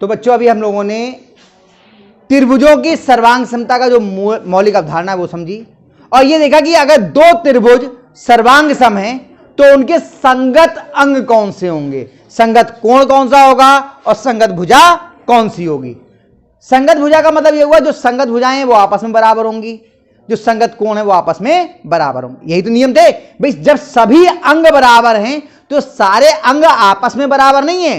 तो बच्चों अभी हम लोगों ने त्रिभुजों की सर्वांग समता का जो मौलिक अवधारणा है वो समझी, और ये देखा कि अगर दो त्रिभुज सर्वांग सम हैं तो उनके संगत अंग कौन से होंगे, संगत कोण कौन सा होगा और संगत भुजा कौन सी होगी। संगत भुजा का मतलब ये हुआ जो संगत भुजाएं हैं वो आपस में बराबर होंगी, जो संगत कोण है वो आपस में बराबर होंगे। यही तो नियम थे भाई, जब सभी अंग बराबर हैं तो सारे अंग आपस में बराबर नहीं है।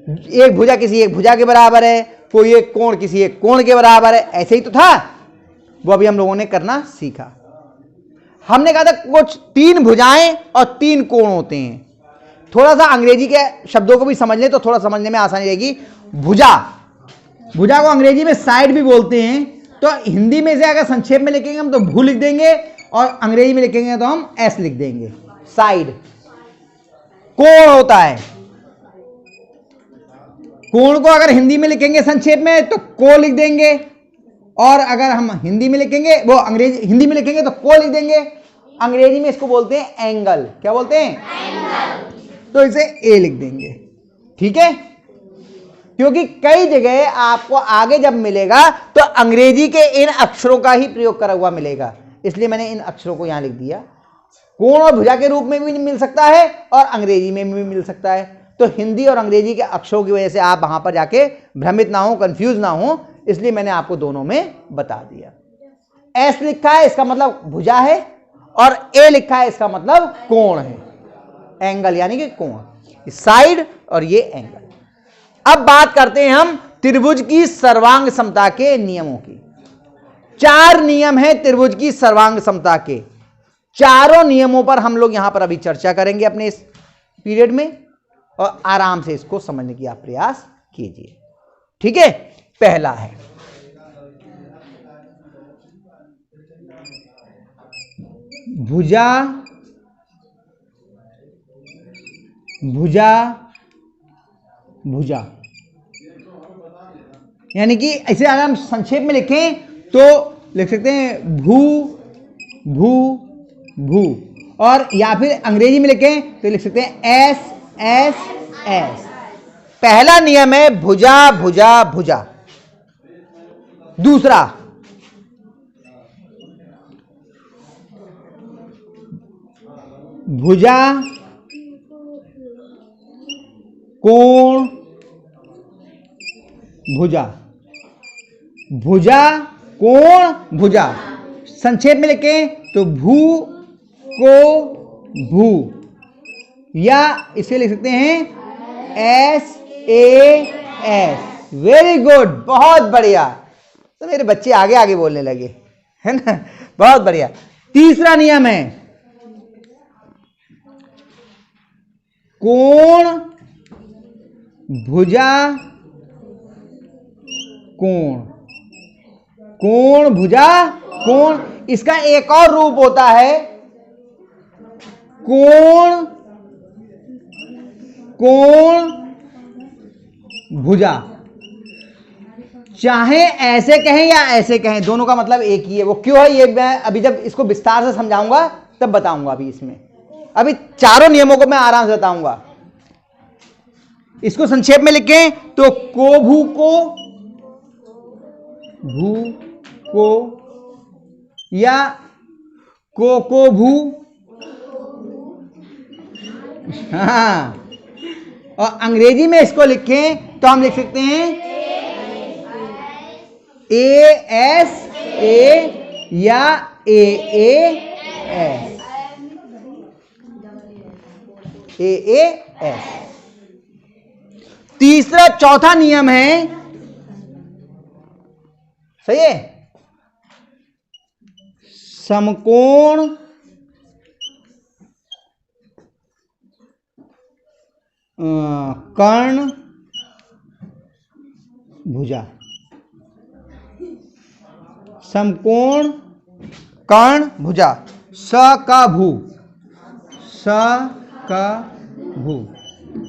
एक भुजा किसी एक भुजा के बराबर है, कोई एक कोण किसी एक कोण के बराबर है, ऐसे ही तो था। वो अभी हम लोगों ने करना सीखा। हमने कहा था कुछ 3 भुजाएं और 3 कोण होते हैं। थोड़ा सा अंग्रेजी के शब्दों को भी समझ लें तो थोड़ा समझने में आसानी रहेगी। भुजा, भुजा को अंग्रेजी में साइड भी बोलते हैं, तो हिंदी में से अगर संक्षेप में लिखेंगे हम तो भू लिख देंगे, और अंग्रेजी में लिखेंगे तो हम एस लिख देंगे, साइड। कोण होता है, कोण को अगर हिंदी में लिखेंगे संक्षेप में तो को लिख देंगे, और अगर हम हिंदी में लिखेंगे वो अंग्रेजी हिंदी में लिखेंगे तो को लिख देंगे। अंग्रेजी में इसको बोलते हैं एंगल। क्या बोलते हैं? एंगल। तो इसे ए लिख देंगे, ठीक है। क्योंकि कई जगह आपको आगे जब मिलेगा तो अंग्रेजी के इन अक्षरों का ही प्रयोग करा हुआ मिलेगा, इसलिए मैंने इन अक्षरों को यहां लिख दिया। कोण और भुजा के रूप में भी मिल सकता है और अंग्रेजी में भी मिल सकता है, तो हिंदी और अंग्रेजी के अक्षरों की वजह से आप वहां पर जाके भ्रमित ना हो, कंफ्यूज ना हो, इसलिए मैंने आपको दोनों में बता दिया। एस लिखा है इसका मतलब भुजा है, और ए लिखा है इसका मतलब कोण है, एंगल यानी कि कोण, साइड और ये एंगल। अब बात करते हैं हम त्रिभुज की सर्वांग समता के नियमों की। 4 नियम हैं त्रिभुज की सर्वांग समता के। चारों नियमों पर हम लोग यहां पर अभी चर्चा करेंगे अपने इस पीरियड में, और आराम से इसको समझने की आप प्रयास कीजिए, ठीक है। पहला है भुजा भुजा भुजा, यानी कि ऐसे अगर हम संक्षेप में लिखें तो लिख सकते हैं भू भू भू, और या फिर अंग्रेजी में लिखें तो लिख सकते हैं एस एस एस। पहला नियम है भुजा भुजा भुजा। दूसरा भुजा कोण भुजा, भुजा कोण भुजा। संक्षेप में लिखें तो भू को भू, या इसे लिख सकते हैं S A S. Very good, बहुत बढ़िया। तो मेरे बच्चे आगे आगे बोलने लगे, है ना, बहुत बढ़िया। तीसरा नियम है कोण भुजा कोण, कोण भुजा कोण। इसका एक और रूप होता है कोण कोण भुजा। चाहे ऐसे कहें या ऐसे कहें, दोनों का मतलब एक ही है। वो क्यों है ये मैं अभी जब इसको विस्तार से समझाऊंगा तब बताऊंगा। अभी इसमें अभी चारों नियमों को मैं आराम से बताऊंगा। इसको संक्षेप में लिखें तो को भू को भू को, या को भू, हाँ। और अंग्रेजी में इसको लिखें तो हम लिख सकते हैं ए एस ए या ए एस, ए एस। तीसरा चौथा नियम है, सही है, समकोण कर्ण भुजा। समकोण कर्ण भुजा, स का भू, स का भू।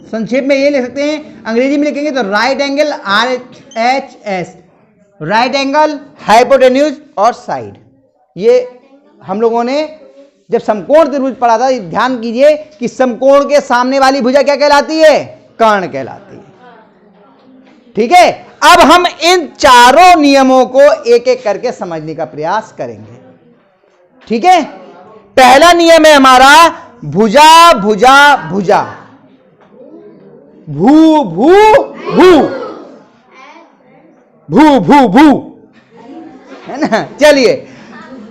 संक्षेप में ये लिख सकते हैं, अंग्रेजी में लिखेंगे तो right angle R H S, right angle, hypotenuse और साइड। ये हम लोगों ने जब समकोण त्रिभुज पढ़ा था, ध्यान कीजिए कि समकोण के सामने वाली भुजा क्या कहलाती है? कर्ण कहलाती है। ठीक है, अब हम इन चारों नियमों को एक एक करके समझने का प्रयास करेंगे। ठीक है, पहला नियम है हमारा भुजा भुजा भुजा, भू भू भू, भू भू भू, है ना। चलिए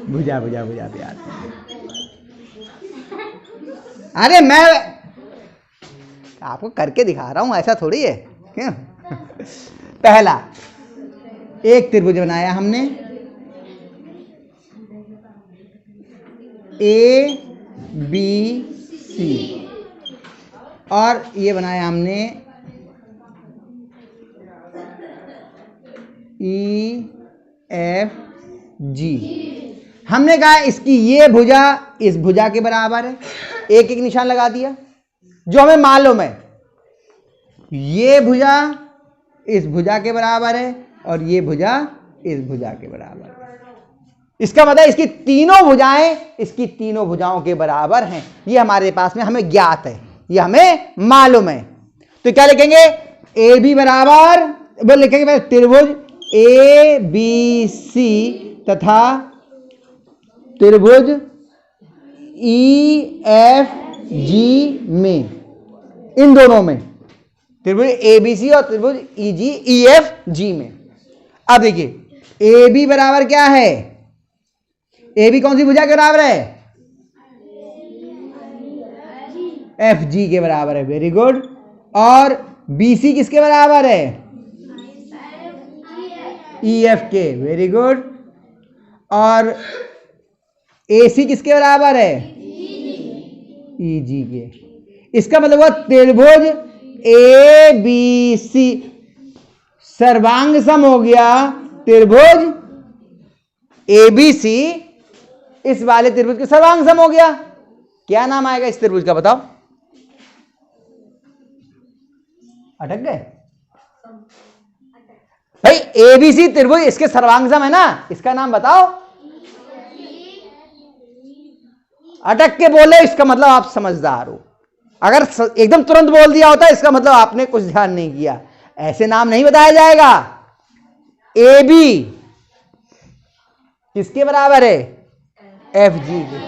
भुजा भुजा भुजा प्यार। अरे मैं आपको करके दिखा रहा हूं, ऐसा थोड़ी है। क्यों? पहला एक त्रिभुज बनाया हमने, ए बी सी, और ये बनाया हमने ई एफ जी। हमने कहा इसकी ये भुजा इस भुजा के बराबर है, एक एक निशान लगा दिया जो हमें मालूम है। ये भुजा इस भुजा के बराबर है और ये भुजा इस भुजा के बराबर है। इसका मतलब इसकी तीनों भुजाएं इसकी तीनों भुजाओं के बराबर हैं। ये हमारे पास में हमें ज्ञात है, ये हमें मालूम है। तो क्या लिखेंगे? ए बी बराबर, वो लिखेंगे त्रिभुज ए बी सी तथा त्रिभुज ई एफ जी में, इन दोनों में त्रिभुज ए बी सी और त्रिभुज ई जी ई एफ जी में। अब देखिए ए बी बराबर क्या है? ए बी कौन सी भुजा के बराबर है? एफ जी के बराबर है। Very good. और बी सी किसके बराबर है? ई एफ के। Very good. और ए सी किसके बराबर है? ई जी के। इसका मतलब हुआ त्रिभुज ए बी सी सर्वांग सम हो गया त्रिभुज ए बी सी, इस वाले त्रिभुज के सर्वांग सम हो गया। क्या नाम आएगा इस त्रिभुज का बताओ? अटक गए भाई? ए बी सी त्रिभुज इसके सर्वांग सम है ना, इसका नाम बताओ। अटक के बोले इसका मतलब आप समझदार हो। अगर एकदम तुरंत बोल दिया होता इसका मतलब आपने कुछ ध्यान नहीं किया। ऐसे नाम नहीं बताया जाएगा। ए बी किसके बराबर है? एफ जी के।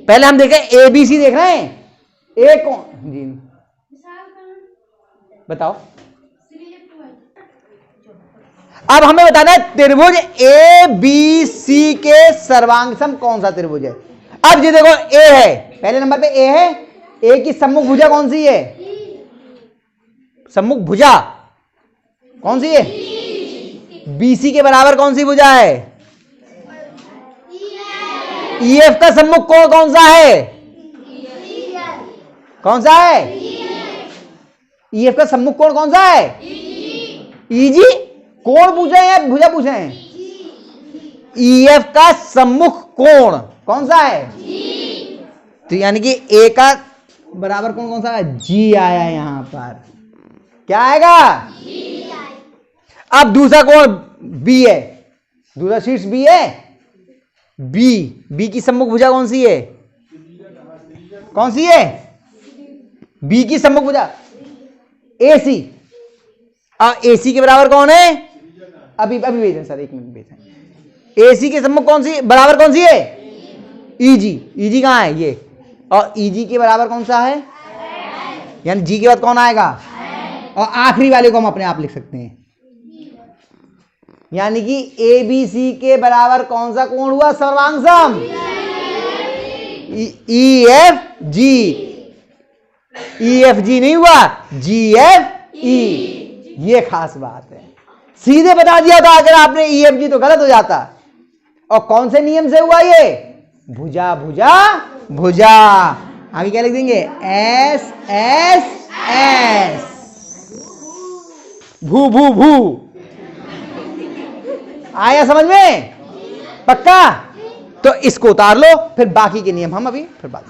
पहले हम देखें ए बी सी देख रहे हैं। ए कौन जी बताओ? अब हमें बताना है त्रिभुज ए बी सी के सर्वांग सम कौन सा त्रिभुज है। अब ये देखो ए है, पहले नंबर पे ए है। ए की सम्मुख भुजा कौन सी है? सम्मुख भुजा कौन सी है? बीसी के बराबर कौन सी भुजा है? ई एफ का सम्मुख कोण कौन सा है? कौन सा है? ई एफ का सम्मुख कोण कौन सा है? ई जी। कोण पूछे हैं या भुजा पूछे हैं? ई एफ का सम्मुख कोण कौन सा है? तो यानी कि ए का बराबर कोण कौन सा है? जी आया यहां पर। क्या आएगा? अब दूसरा कोण बी है, दूसरा शीर्ष बी है। बी की सम्मुख भुजा कौन सी है? कौन सी है? बी की सम्मुख भुजा ए सी। अब ए सी के बराबर कौन है? अभी भेजें सर, एक मिनट भेजें। ए सी के सम्मुख कौन सी बराबर कौन सी है? ई जी। ई जी कहां है? ये। और ई जी के बराबर कौन सा है? यानी जी के बाद कौन आएगा? और आखिरी वाले को हम अपने आप लिख सकते हैं। यानी कि ए बी सी के बराबर कौन सा कोण हुआ सर्वांग सम? E F G. E F G नहीं हुआ, जी एफ ई। ये खास बात है। सीधे बता दिया था अगर आपने ई एफ जी तो गलत हो जाता। और कौन से नियम से हुआ ये? भुजा भुजा भुजा। आगे क्या लिख देंगे? S S S. भू भू भू। आया समझ में? पक्का? तो इसको उतार लो, फिर बाकी के नियम हम अभी फिर बात